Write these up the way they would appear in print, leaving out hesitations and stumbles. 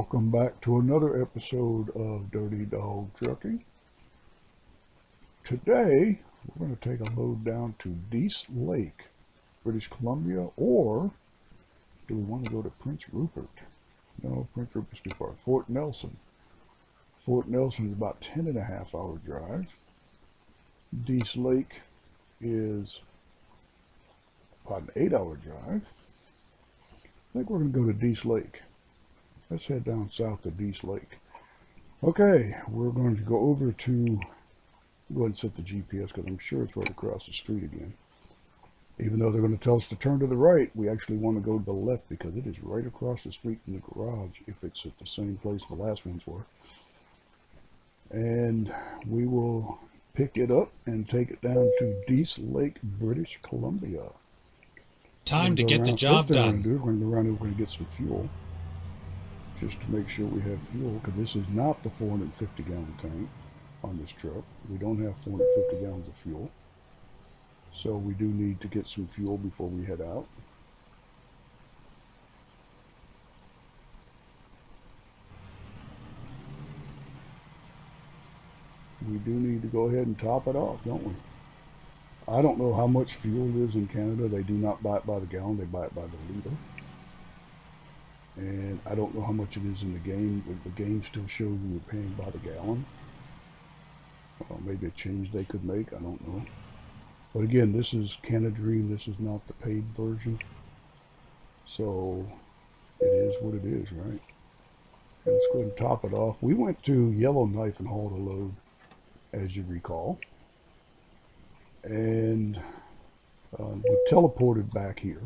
Welcome back to another episode of Dirty Dog Trucking. Today, we're going to take a load down to Dease Lake, British Columbia, or do we want to go to Prince Rupert? No, Prince Rupert's too far. Fort Nelson. Fort Nelson is about 10.5-hour drive. Dease Lake is about an 8-hour drive. I think we're going to go to Dease Lake. Let's head down south to Dease Lake. Okay, we're going to go over to, go ahead and set the GPS because I'm sure it's right across the street again. Even though they're going to tell us to turn to the right, we actually want to go to the left because it is right across the street from the garage if it's at the same place the last ones were. And we will pick it up and take it down to Dease Lake, British Columbia. Time to get the job done. We're going to go around and we're going to get some fuel. Just to make sure we have fuel, because this is not the 450-gallon tank on this truck. We don't have 450 gallons of fuel. So we do need to get some fuel before we head out. We do need to go ahead and top it off, don't we? I don't know how much fuel is in Canada. They do not buy it by the gallon, they buy it by the liter. And I don't know how much it is in the game. The game still shows we were paying by the gallon. Maybe a change they could make, I don't know. But again, this is Canada Dream. This is not the paid version. So it is what it is, right? And let's go ahead and top it off. We went to Yellowknife and hauled a load, as you recall. And we teleported back here.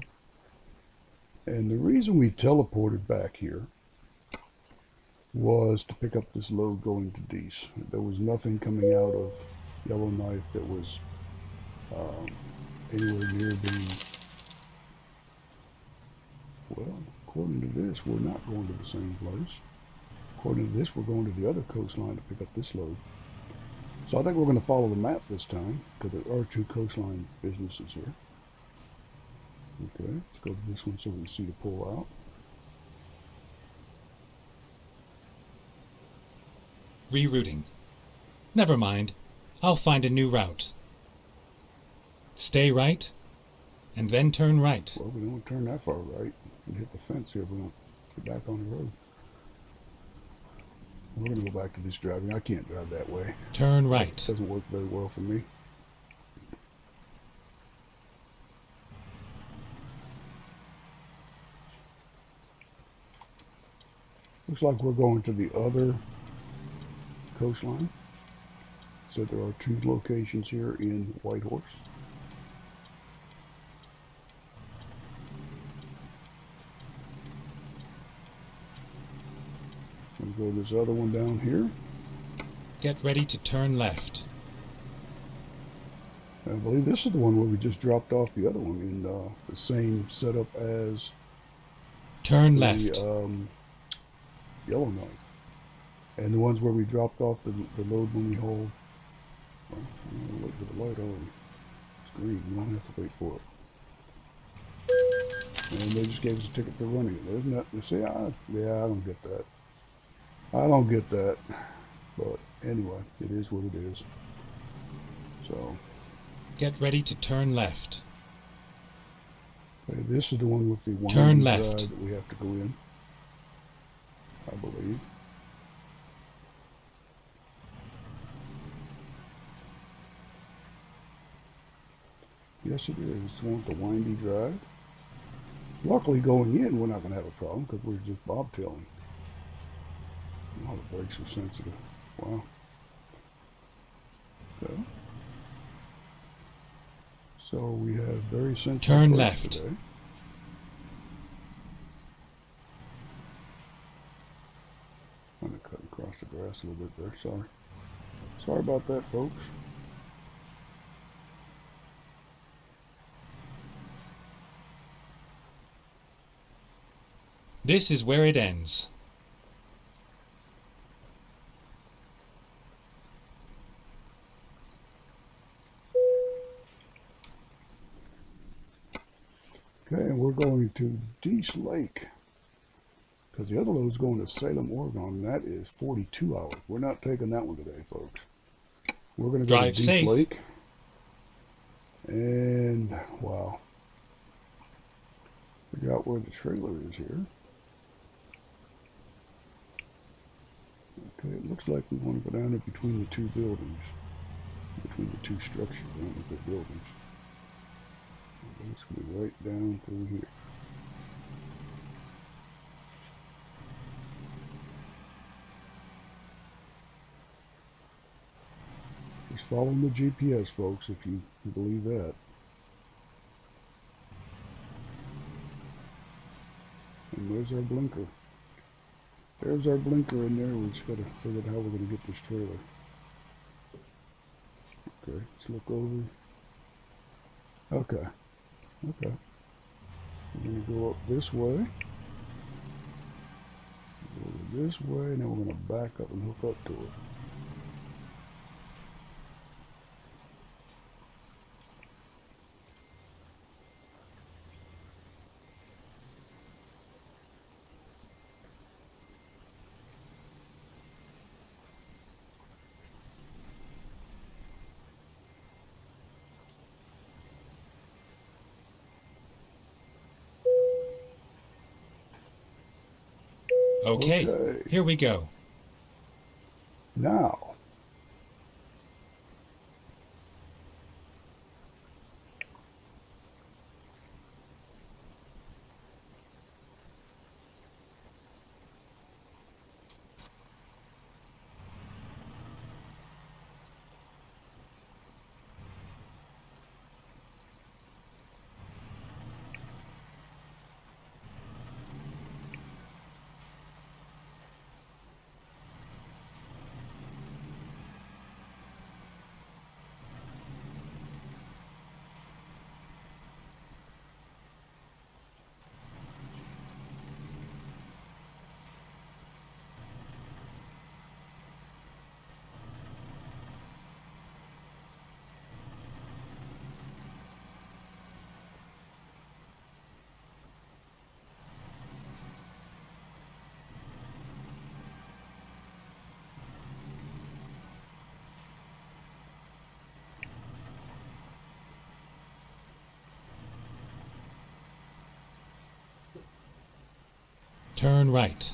And the reason we teleported back here was to pick up this load going to Dease. There was nothing coming out of Yellowknife that was anywhere near the, well, according to this, we're not going to the same place. According to this, we're going to the other coastline to pick up this load. So I think we're going to follow the map this time, because there are two coastline businesses here. Okay, let's go to this one so we can see the pull out. Rerouting. Never mind. I'll find a new route. Stay right, and then turn right. Well, we don't want to turn that far right. We hit the fence here. We don't get back on the road. We're going to go back to this driving. I can't drive that way. Turn right. It doesn't work very well for me. Looks like we're going to the other coastline. So there are two locations here in Whitehorse. I'm going to go to this other one down here. Get ready to turn left. I believe this is the one where we just dropped off the other one in the same setup as turn left. Yellowknife, and the ones where we dropped off the load when we hauled. Well, I'm gonna wait for the light already. It's green. We don't have to wait for it. And they just gave us a ticket for running it. There's nothing to say. Yeah, I don't get that. I don't get that. But anyway, it is what it is. So. Get ready to turn left. Okay, this is the one with the turn left drive that we have to go in, I believe. Yes, it is. It's the one with the windy drive. Luckily, going in, we're not going to have a problem because we're just bobtailing. Oh, the brakes are sensitive. Wow. Okay. So we have very sensitive turn brakes left today. I'm going to cut across the grass a little bit there. Sorry about that, folks. This is where it ends. Okay, and we're going to Dease Lake. because the other load's going to Salem, Oregon, and that is 42 hours. We're not taking that one today, folks. We're going to go to Drive Dease safe. Lake. And, wow. Figure out where the trailer is here. Okay, it looks like we want to go down in between the two buildings. Between the two structures. I don't know if they're buildings. It's going to be right down through here. Just following the GPS, folks, if you can believe that. And there's our blinker. There's our blinker in there. We just got to figure out how we're going to get this trailer. Okay, let's look over. Okay. Okay. We're going to go up this way. Go over this way, and then we're going to back up and hook up to it. Okay, here we go. Now, Turn right.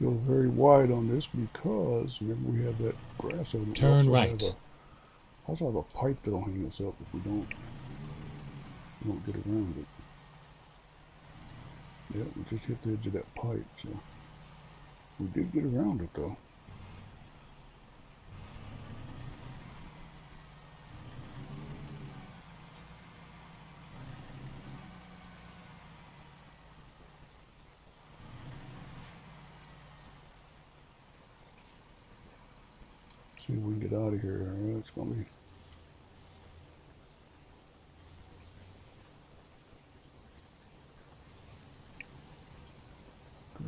go very wide on this because remember we have that grass over there. Turn right. Also have a pipe that'll hang us up if we don't get around it. Yeah, we just hit the edge of that pipe, so we did get around it though. See if we can get out of here. It's gonna be.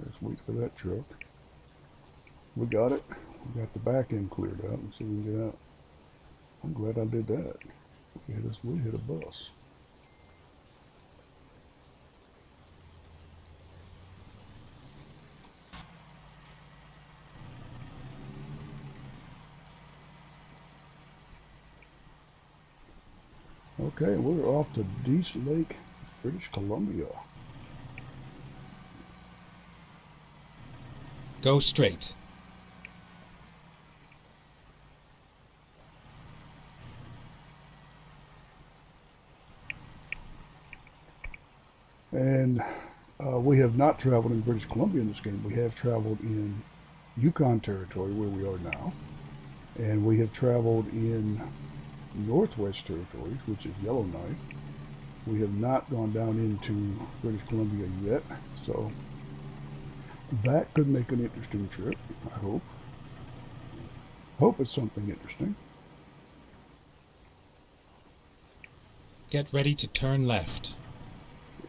Let's wait for that truck. We got it. We got the back end cleared out and see if we can get out. I'm glad I did that. We hit a bus. Okay, we're off to Dease Lake, British Columbia. Go straight. And we have not traveled in British Columbia in this game. We have traveled in Yukon Territory, where we are now. And we have traveled in Northwest Territories, which is Yellowknife. We have not gone down into British Columbia yet, so that could make an interesting trip, I hope. Hope it's something interesting. Get ready to turn left.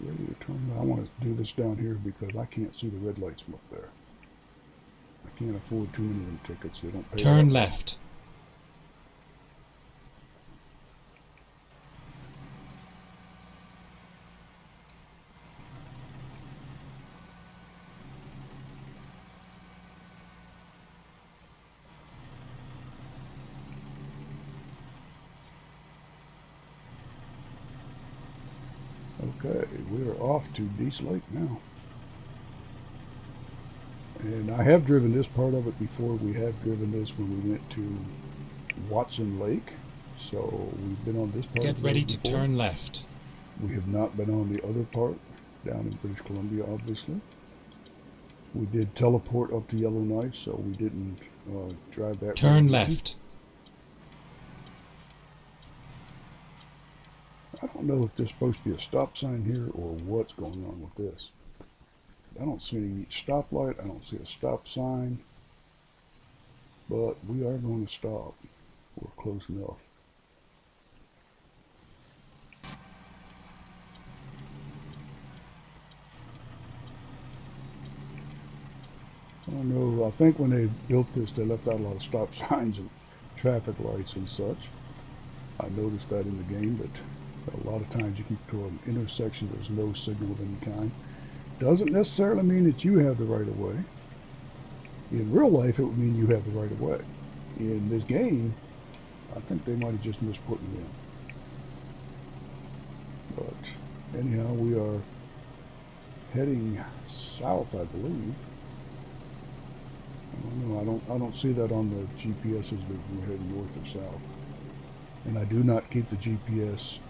Get ready to turn. I want to do this down here because I can't see the red lights from up there. I can't afford too many of them tickets. They don't pay Turn that well. left. Okay, we are off to Dease Lake now. And I have driven this part of it before. We have driven this when we went to Watson Lake. So we've been on this part Get of the ready road to before. turn left. We have not been on the other part down in British Columbia, obviously. We did teleport up to Yellowknife, so we didn't drive that Turn road again. left. I don't know if there's supposed to be a stop sign here or what's going on with this. I don't see any stoplight. I don't see a stop sign. But we are going to stop. We're close enough. I don't know. I think when they built this, they left out a lot of stop signs and traffic lights and such. I noticed that in the game, but a lot of times you keep to an intersection, there's no signal of any kind. Doesn't necessarily mean that you have the right of way. In real life, it would mean you have the right of way. In this game, I think they might have just missed putting it in. But anyhow, we are heading south, I believe. I don't know. I don't see that on the GPSs if we're heading north or south. And I do not keep the GPS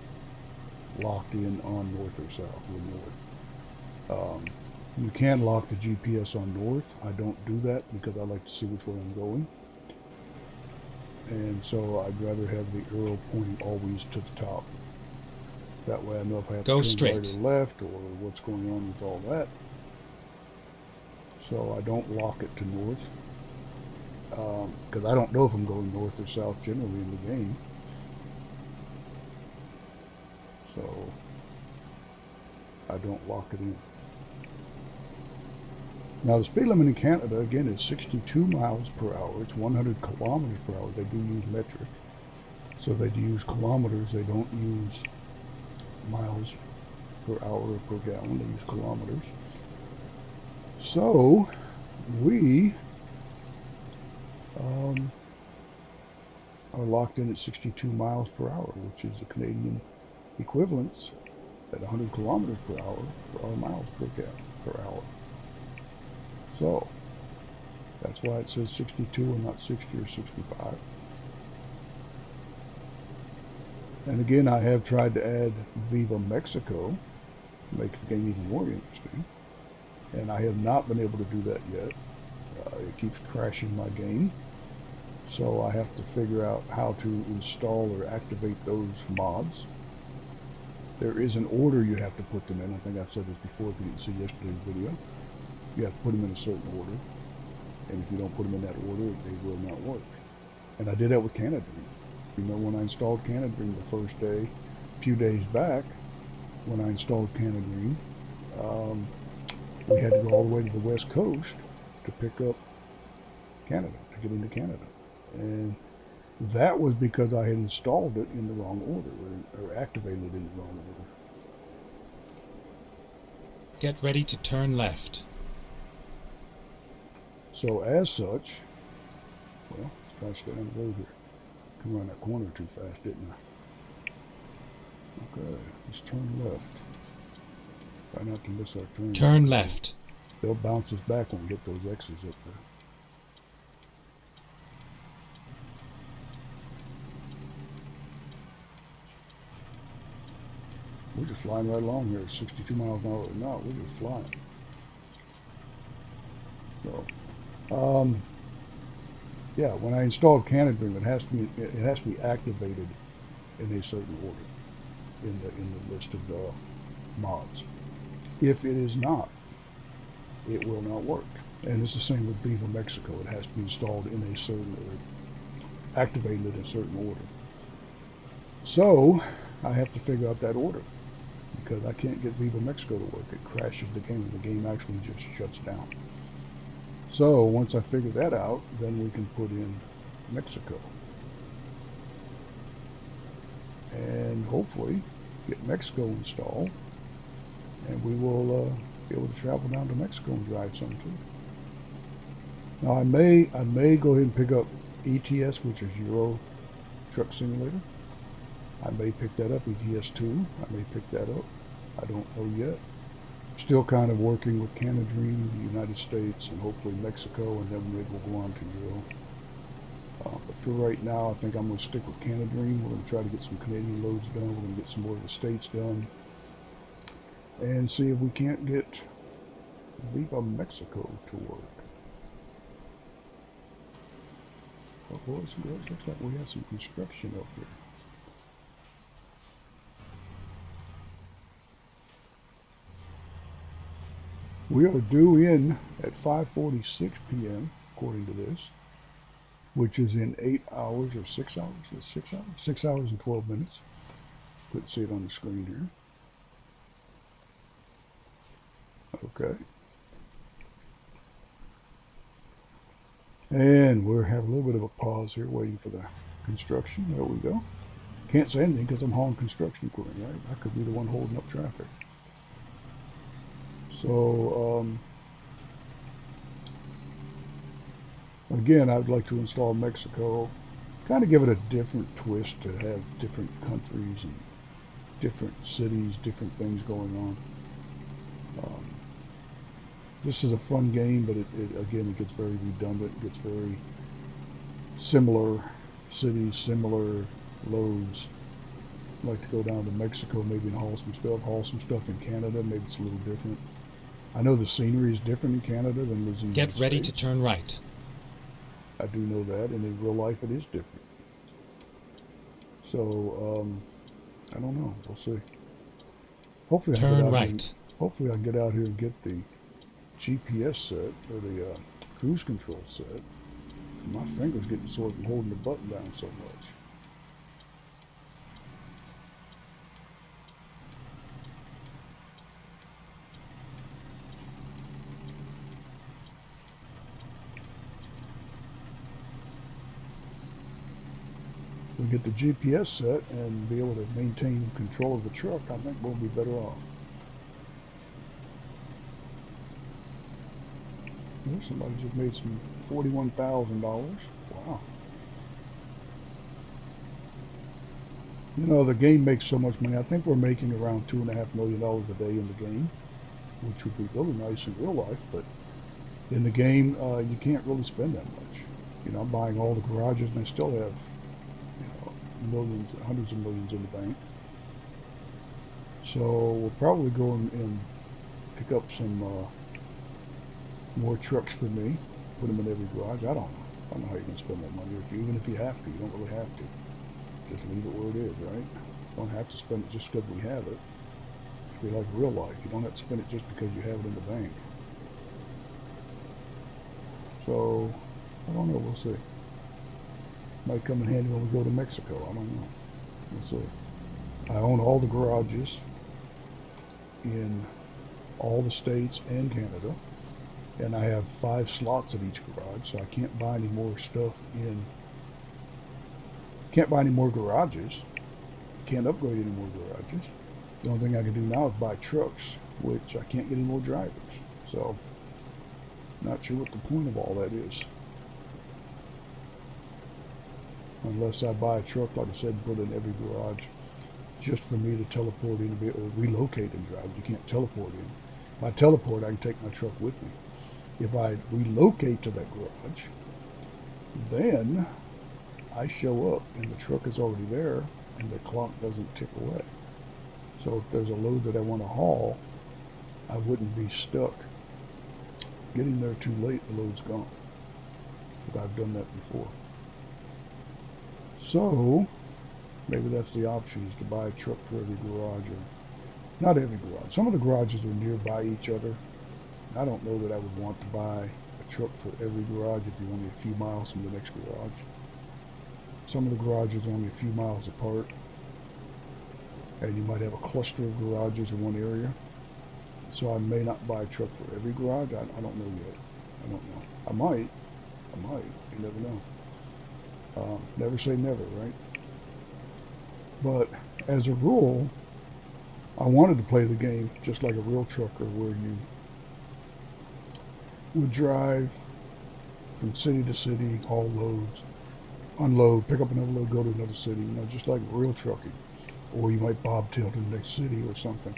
locked in on north or south or north. You can lock the GPS on north. I don't do that because I like to see which way I'm going. And so I'd rather have the arrow pointing always to the top. That way I know if I have Go to turn straight. right or left or what's going on with all that. So I don't lock it to north. Because I don't know if I'm going north or south generally in the game. So I don't lock it in. Now the speed limit in Canada again is 62 miles per hour. It's 100 kilometers per hour. They do use metric. So they do use kilometers. They don't use miles per hour or per gallon. They use kilometers. So we are locked in at 62 miles per hour, which is the Canadian equivalence at 100 kilometers per hour for our miles per hour. So that's why it says 62 and not 60 or 65. And again, I have tried to add Viva Mexico to make the game even more interesting. And I have not been able to do that yet. It keeps crashing my game. So I have to figure out how to install or activate those mods. There is an order you have to put them in. I think I've said this before if you didn't see yesterday's video. You have to put them in a certain order. And if you don't put them in that order, they will not work. And I did that with Canada Dream. If you know, when I installed Canada Dream the first day, a few days back, when I installed Canada Dream, we had to go all the way to the west coast to pick up Canada, to get into Canada. And that was because I had installed it in the wrong order, or activated it in the wrong order. Get ready to turn left. So as such, well, let's try to stay on the road here. Come around that corner too fast, didn't I? Okay, let's turn left. Try not to miss our turn. Turn left. They'll bounce us back when we hit those X's up there. We're just flying right along here at 62 miles an hour. No, we're just flying. So, yeah, when I installed Canada Dream, it has to be activated in a certain order in the list of the mods. If it is not, it will not work. And it's the same with Viva Mexico. It has to be installed in a certain order, activated in a certain order. So I have to figure out that order because I can't get Viva Mexico to work. It crashes the game and the game actually just shuts down. So once I figure that out, then we can put in Mexico. And hopefully get Mexico installed, and we will be able to travel down to Mexico and drive some too. Now I may go ahead and pick up ATS, which is Euro Truck Simulator. I may pick that up, ETS 2. I may pick that up. I don't know yet. Still kind of working with Canada Dream, the United States, and hopefully Mexico, and then maybe we'll go on to Euro. But for right now, I think I'm going to stick with Canada Dream. We're going to try to get some Canadian loads done. We're going to get some more of the States done. And see if we can't get Viva Mexico to work. Oh, boys and girls, looks like we have some construction up here. We are due in at 5:46 p.m., according to this, which is in 8 hours or 6 hours. Is 6 hours? 6 hours and 12 minutes. Couldn't see it on the screen here. Okay. And we're having a little bit of a pause here waiting for the construction. There we go. Can't say anything because I'm hauling construction equipment, right? I could be the one holding up traffic. So, again, I'd like to install Mexico, kind of give it a different twist to have different countries and different cities, different things going on. This is a fun game, but it gets very redundant. It gets very similar cities, similar loads. I'd like to go down to Mexico, maybe and haul some stuff in Canada. Maybe it's a little different. I know the scenery is different in Canada than it is in the United States. Get ready to turn right. I do know that, and in real life it is different. So, I don't know. We'll see. Hopefully I Turn right. Hopefully I can get out here and get the GPS set, or the cruise control set. My finger's getting sore from holding the button down so much. We get the GPS set and be able to maintain control of the truck, I think we'll be better off. There's somebody just made some $41,000. Wow. You know, the game makes so much money. I think we're making around $2.5 million a day in the game, which would be really nice in real life, but in the game, you can't really spend that much. You know, I'm buying all the garages, and I still have, millions, hundreds of millions in the bank. So we'll probably go and pick up some more trucks for me, put them in every garage. I don't know how you're going to spend that money. Even if you have to, you don't really have to. Just leave it where it is, right? You don't have to spend it just because we have it. It's be like real life. You don't have to spend it just because you have it in the bank. So, I don't know. We'll see. Might come in handy when we go to Mexico. I don't know. We'll see. I own all the garages in all the states and Canada. And I have 5 slots at each garage, so I can't buy any more stuff in. Can't buy any more garages. Can't upgrade any more garages. The only thing I can do now is buy trucks, which I can't get any more drivers. So, not sure what the point of all that is. Unless I buy a truck, like I said, and put it in every garage, just for me to teleport in and be able to relocate and drive. You can't teleport in. If I teleport, I can take my truck with me. If I relocate to that garage, then I show up and the truck is already there and the clock doesn't tick away. So if there's a load that I want to haul, I wouldn't be stuck getting there too late, the load's gone. But I've done that before. So maybe that's the option, is to buy a truck for every garage, or not every garage. Some of the garages are nearby each other. I don't know that I would want to buy a truck for every garage if you're only a few miles from the next garage. Some of the garages are only a few miles apart. and you might have a cluster of garages in one area. So I may not buy a truck for every garage. I don't know yet. I don't know. I might. You never know. Never say never, right? But as a rule, I wanted to play the game just like a real trucker, where you would drive from city to city, haul loads, unload, pick up another load, go to another city, just like real trucking. Or you might bobtail to the next city or something.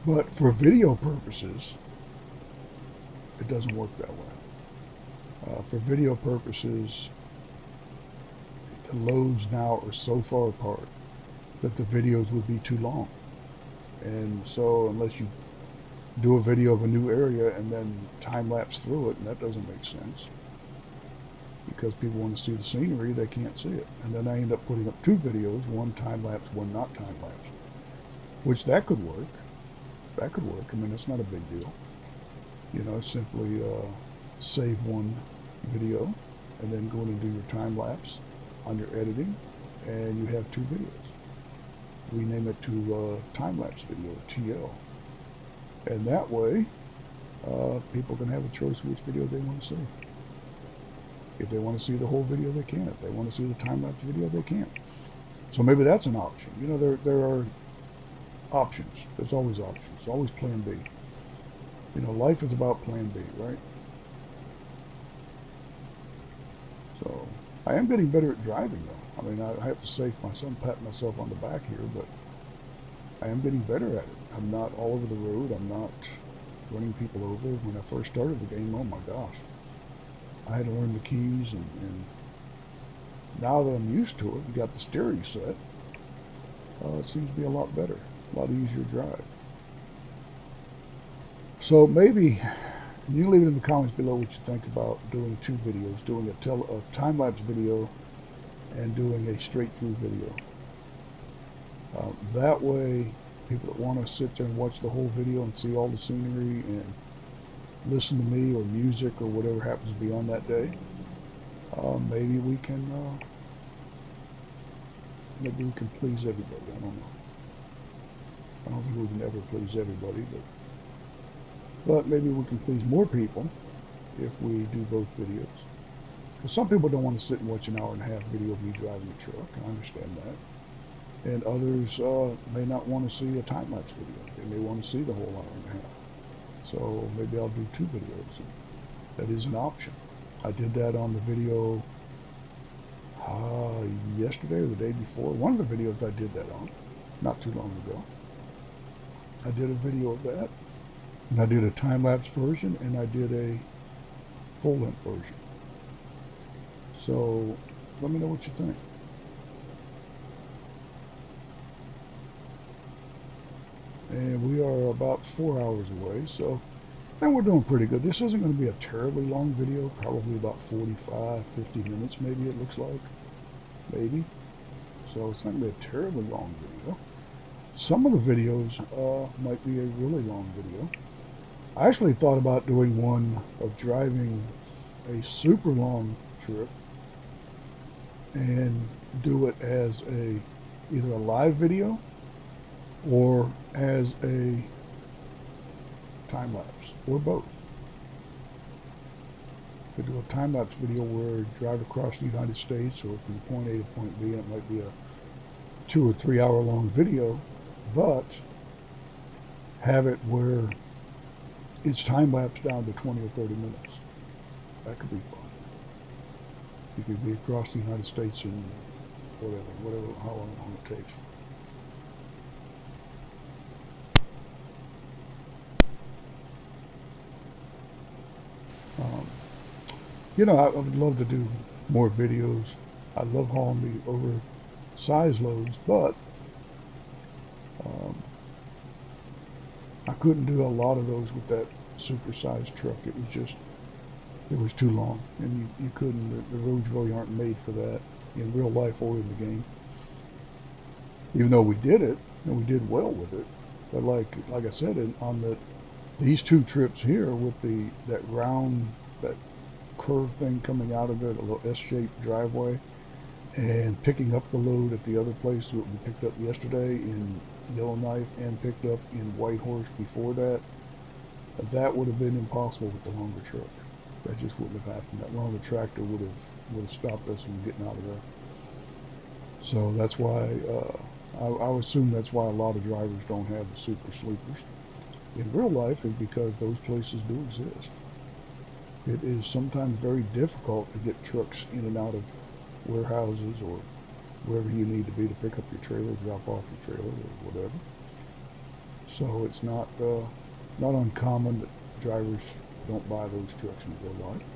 But for video purposes, it doesn't work that way. For video purposes, the loads now are so far apart that the videos would be too long. And so unless you do a video of a new area and then time lapse through it, and that doesn't make sense, because people want to see the scenery, they can't see it. And then I end up putting up two videos, one time lapse, one not time lapse, which that could work. That could work. I mean, it's not a big deal. Simply save one video and then go in and do your time lapse on your editing, and you have two videos. Rename it to time lapse video, TL. And that way, people can have a choice which video they want to see. If they want to see the whole video, they can. If they want to see the time lapse video, they can. So maybe that's an option. There are options. There's always options. Always plan B. Life is about plan B, right? So I am getting better at driving, though. I mean, I have to say for myself, pat myself on the back here, but I am getting better at it. I'm not all over the road. I'm not running people over. When I first started the game, oh my gosh, I had to learn the keys, and now that I'm used to it, you got the steering set, it seems to be a lot better, a lot easier to drive. So maybe you can leave it in the comments below what you think about doing two videos, doing a time-lapse video and doing a straight-through video. That way, people that want to sit there and watch the whole video and see all the scenery and listen to me or music or whatever happens to be on that day, maybe we can please everybody. I don't know. I don't think we can ever please everybody, but maybe we can please more people if we do both videos. Because some people don't want to sit and watch an hour and a half video of me driving a truck. I understand that. And others may not want to see a time-lapse video. They may want to see the whole hour and a half. So maybe I'll do two videos. That is an option. I did that on the video yesterday or the day before. One of the videos I did that on, not too long ago. I did a video of that. And I did a time-lapse version, and I did a full-length version. So let me know what you think. And we are about 4 hours away, so I think we're doing pretty good. This isn't going to be a terribly long video, probably about 45, 50 minutes maybe, it looks like. Maybe. So it's not going to be a terribly long video. Some of the videos might be a really long video. I actually thought about doing one of driving a super long trip and do it as either a live video or as a time lapse, or both. Could do a time lapse video where you drive across the United States or from point A to point B, and it might be a 2 or 3 hour long video, but have it where it's time lapse down to 20 or 30 minutes. That could be fun. You could be across the United States in whatever, how long it takes. I would love to do more videos. I love hauling the oversized loads, but I couldn't do a lot of those with that supersized truck. It was too long, and you couldn't. The roads really aren't made for that in real life or in the game. Even though we did it, and we did well with it, but like I said, on these two trips here with that curve thing coming out of it, a little S-shaped driveway, and picking up the load at the other place that we picked up yesterday in Yellowknife and picked up in Whitehorse before that, that would have been impossible with the longer truck. That just wouldn't have happened. That longer tractor would have stopped us from getting out of there. So that's why I assume that's why a lot of drivers don't have the super sleepers in real life, is because those places do exist. It is sometimes very difficult to get trucks in and out of warehouses or wherever you need to be to pick up your trailer, drop off your trailer, or whatever. So it's not uncommon that drivers don't buy those trucks in real life.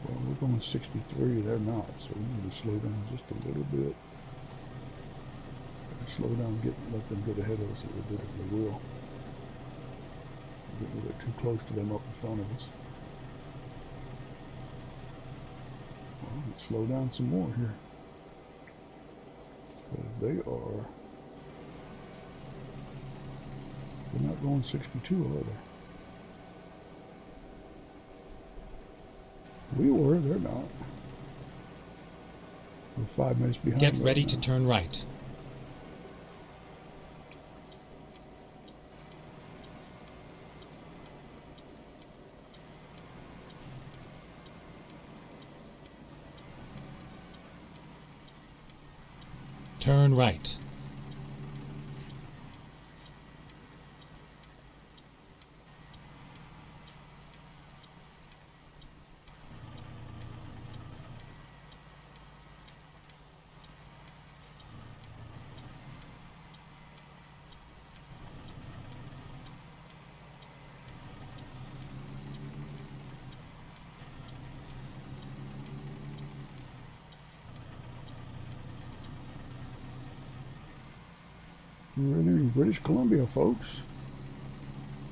Well, we're going 63, they're not, so we need to slow down just a little bit. Slow down, let them get ahead of us a little bit if they will. Get a little bit too close to them up in front of us. Well, let's slow down some more here. They're not going 62, are they? We were, they're not. We're 5 minutes behind. Get ready to turn right. Turn right. We're in British Columbia, folks.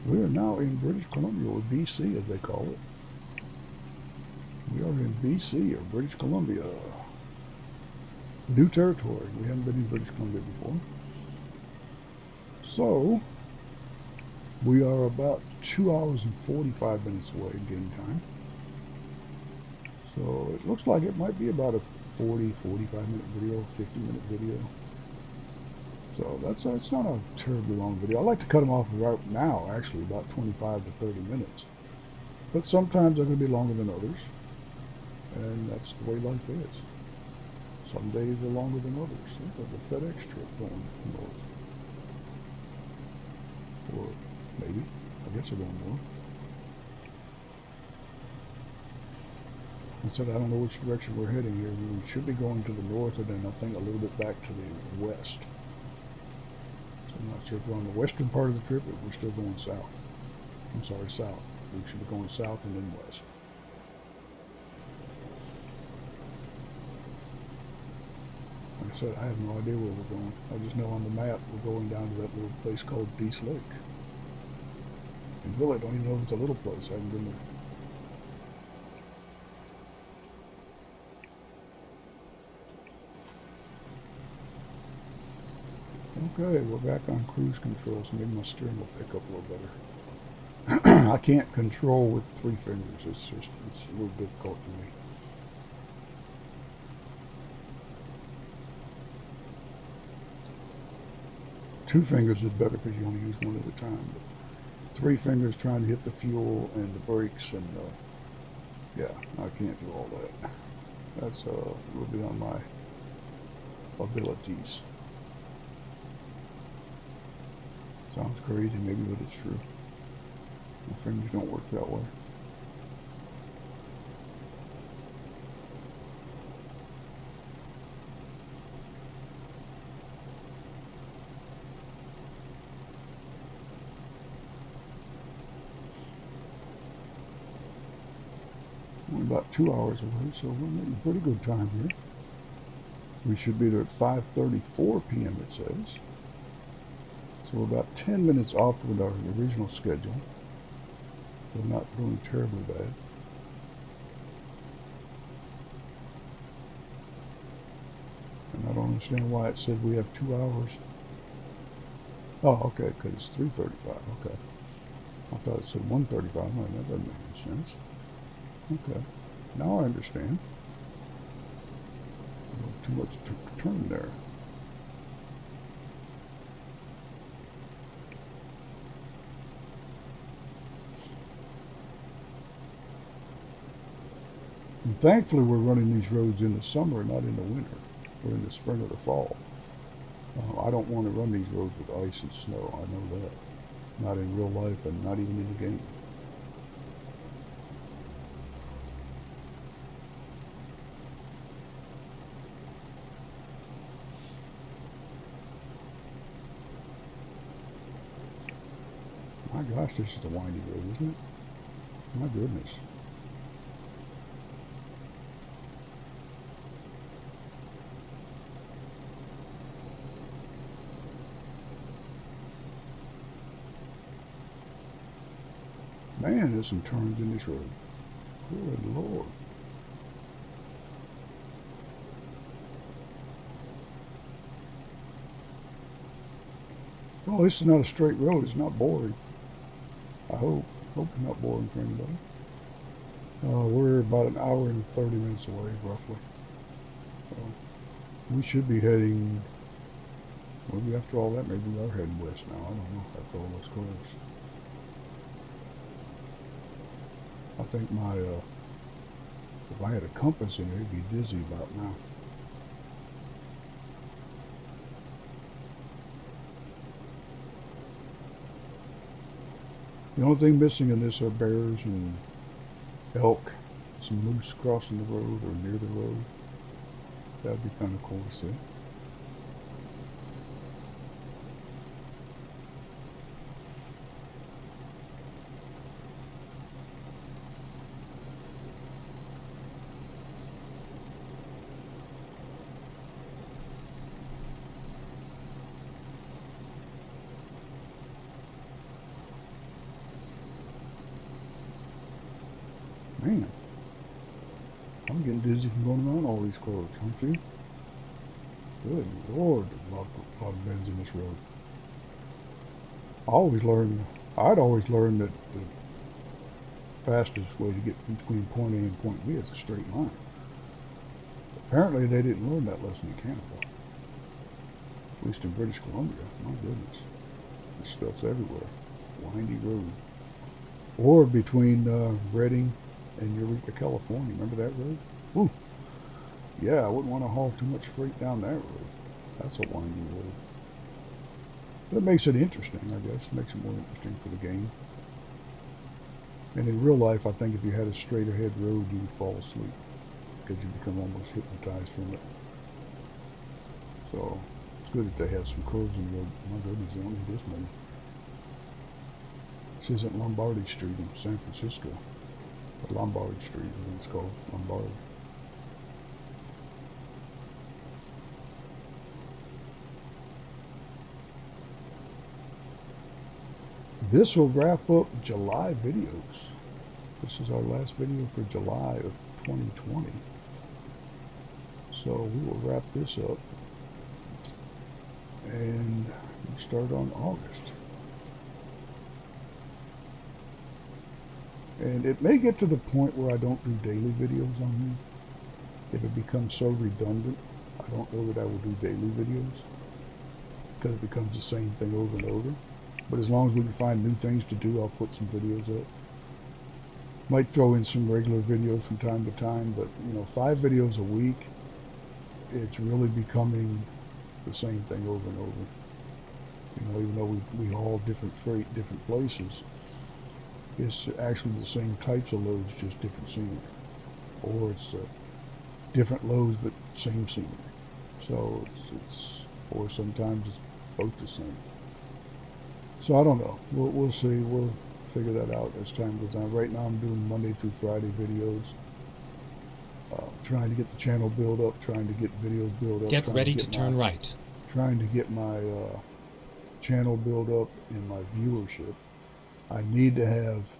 We are now in British Columbia, or BC as they call it. We are in BC, or British Columbia. New territory. We haven't been in British Columbia before. So, we are about 2 hours and 45 minutes away in game time. So, it looks like it might be about a 40, 45 minute video, 50 minute video. So that's not a terribly long video. I like to cut them off right now, actually, about 25 to 30 minutes. But sometimes they're going to be longer than others. And that's the way life is. Some days are longer than others. Look at the FedEx trip going north. Or maybe. I guess they're going north. I said I don't know which direction we're heading here. We should be going to the north and then I think a little bit back to the west. I'm not sure if we're on the western part of the trip, or if we're still going south. I'm sorry, south. We should be going south and then west. Like I said, I have no idea where we're going. I just know on the map we're going down to that little place called Dease Lake. And really, I don't even know if it's a little place. I haven't been there. Okay, we're back on cruise control, so maybe my steering will pick up a little better. I can't control with 3 fingers. It's a little difficult for me. Two fingers is better because you only use one at a time. But 3 fingers trying to hit the fuel and the brakes, and yeah, I can't do all that. That's a little bit on my abilities. Sounds crazy, maybe, but it's true. My fingers don't work that way. We're about 2 hours away, so we're making pretty good time here. We should be there at 5:34 p.m. it says. So we're about 10 minutes off with our original schedule. So we're not doing terribly bad. And I don't understand why it said we have 2 hours. Oh, okay, because it's 3:35. Okay. I thought it said 1:35. No, that doesn't make any sense. Okay. Now I understand. too much to turn there. And thankfully, we're running these roads in the summer, not in the winter, or in the spring or the fall. I don't want to run these roads with ice and snow. I know that. Not in real life and not even in the game. My gosh, this is a windy road, isn't it? My goodness. Man, there's some turns in this road. Good Lord. Well, this is not a straight road. It's not boring. I hope it's not boring for anybody. We're about an hour and 30 minutes away, roughly. So we should be heading, maybe after all that, maybe we are heading west now. I don't know, after all those curves. I think if I had a compass in it, it'd be dizzy about now. The only thing missing in this are bears and elk, some moose crossing the road or near the road. That'd be kind of cool to see. Man, I'm getting dizzy from going around all these curves, aren't you? Good Lord, there's a lot of bends in this road. I'd always learned that the fastest way to get between point A and point B is a straight line. Apparently they didn't learn that lesson in Canada. At least in British Columbia. My goodness. This stuff's everywhere. Windy road. Or between Redding and Eureka, California. Remember that road? Ooh. Yeah, I wouldn't want to haul too much freight down that road. That's a windy road. That makes it interesting, I guess. Makes it more interesting for the game. And in real life, I think if you had a straight ahead road, you would fall asleep because you become almost hypnotized from it. So it's good that they have some curves in the road. My goodness, they don't need this many. This isn't Lombardy Street in San Francisco. Or Lombard Street, I think it's called. Lombard. This will wrap up July videos. This is our last video for July of 2020. So we will wrap this up and start on August. And it may get to the point where I don't do daily videos on here. If it becomes so redundant, I don't know that I will do daily videos because it becomes the same thing over and over. But as long as we can find new things to do, I'll put some videos up. Might throw in some regular videos from time to time, but 5 videos a week, it's really becoming the same thing over and over. Even though we haul different freight, different places, it's actually the same types of loads, just different scenery. Or it's different loads, but same scenery. So or sometimes it's both the same. So I don't know. We'll see. We'll figure that out as time goes on. Right now I'm doing Monday through Friday videos. Trying to get the channel built up, trying to get videos built up. Get ready to turn right. Trying to get my channel built up and my viewership. I need to have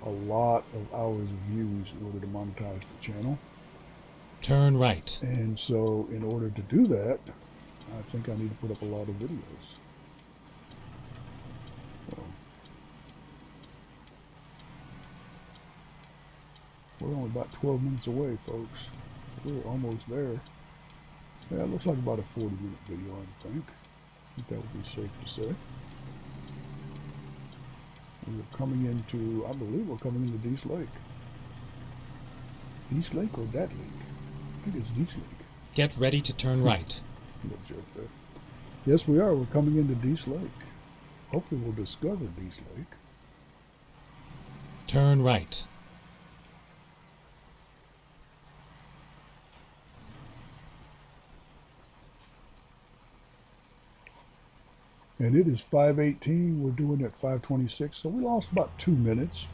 a lot of hours of views in order to monetize the channel. Turn right. And so in order to do that, I think I need to put up a lot of videos. So, we're only about 12 minutes away, folks. We're almost there. Yeah, it looks like about a 40-minute video, I think. I think that would be safe to say. We're coming into, I believe we're coming into Dease Lake. Dease Lake or that lake? I think it's Dease Lake. Get ready to turn right. No joke there. Yes, we are. We're coming into Dease Lake. Hopefully we'll discover Dease Lake. Turn right. And it is 5:18. We're doing it at 5:26, so we lost about 2 minutes.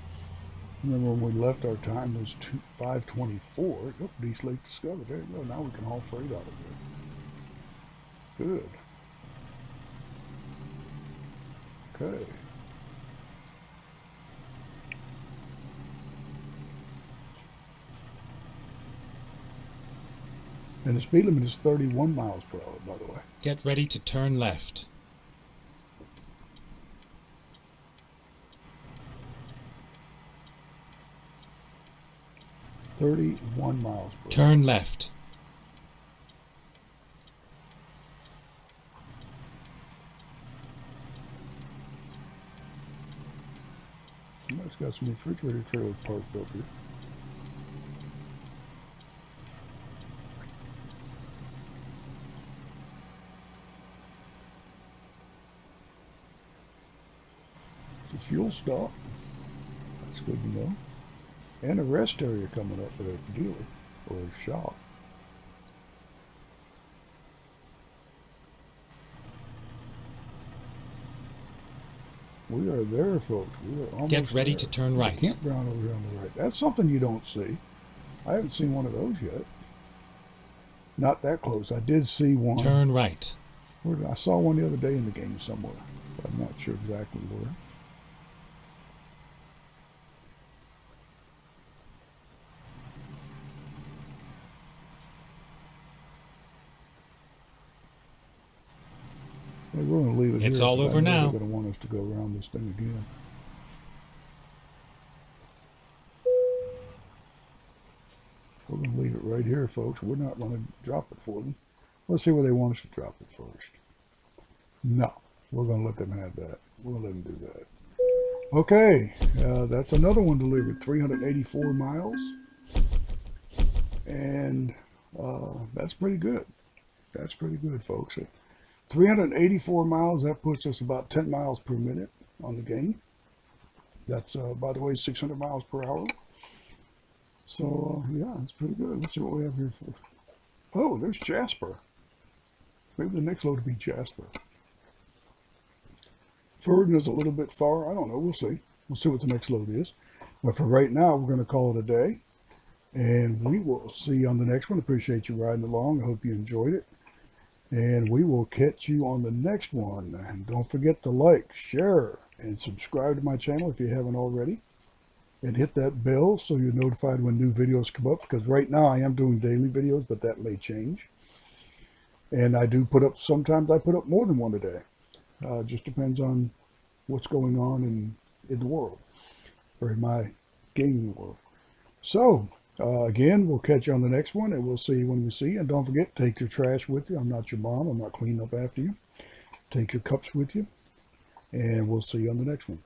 Remember when we left, our time was 5:24. Oh, Dease Lake discovered. There you go. Now we can haul freight out of there. Good. Okay. And the speed limit is 31 miles per hour, by the way. Get ready to turn left. $31 miles per hour. Turn left. It's got some refrigerator trailers parked up here. It's a fuel stop. That's good to know. And a rest area coming up at a dealer or a shop. We are there, folks. We are almost Get ready there. to turn There's right. a campground over here on the right. That's something you don't see. I haven't seen one of those yet. Not that close. I did see one. Turn right. I saw one the other day in the game somewhere, but I'm not sure exactly where. Hey, we're going to leave it here. It's all 'cause I over know now. They're going to want us to go around this thing again. We're going to leave it right here, folks. We're not going to drop it for them. Let's see where they want us to drop it first. No, we're going to let them have that. We'll let them do that. Okay, that's another one delivered, 384 miles. And that's pretty good. That's pretty good, folks. 384 miles, that puts us about 10 miles per minute on the game. That's, by the way, 600 miles per hour. So, yeah, it's pretty good. Let's see what we have here for. Oh, there's Jasper. Maybe the next load will be Jasper. Ferdinand is a little bit far. I don't know. We'll see. We'll see what the next load is. But for right now, we're going to call it a day. And we will see you on the next one. Appreciate you riding along. I hope you enjoyed it. And we will catch you on the next one. And don't forget to like, share, and subscribe to my channel if you haven't already. And hit that bell so you're notified when new videos come up. Because right now I am doing daily videos, but that may change. And I do put up, sometimes I put up more than one a day. Just depends on what's going on in the world, or in my gaming world. So, again, we'll catch you on the next one, and we'll see you when we see you. And don't forget, take your trash with you. I'm not your mom. I'm not cleaning up after you. Take your cups with you, and we'll see you on the next one.